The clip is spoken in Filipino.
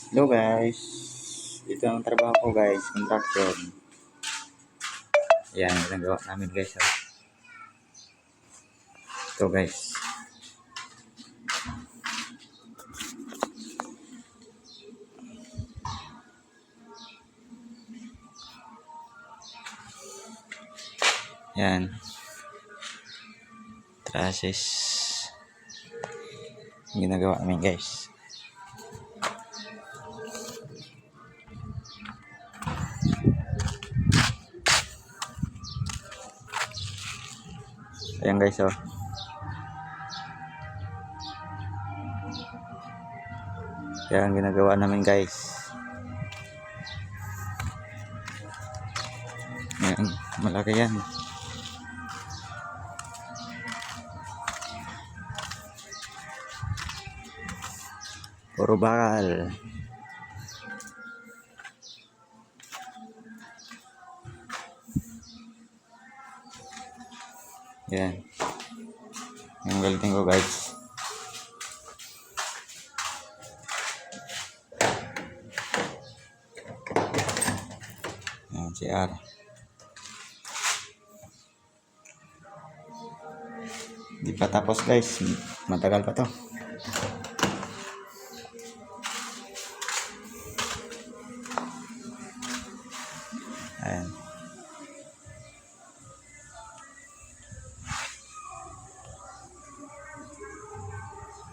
Hello guys, ito ang trabaho ko guys, construction. Yan, ginagawa namin guys. Ito guys. Yan. Trusses. Ginagawa namin guys. Ayan guys, oh. Yan ang ginagawa namin guys. Ayan, malaki yan. Puro bakal. Yan. Yung welding ko guys. Yan, CR. Di pa tapos guys. Matagal pa to. Ayan.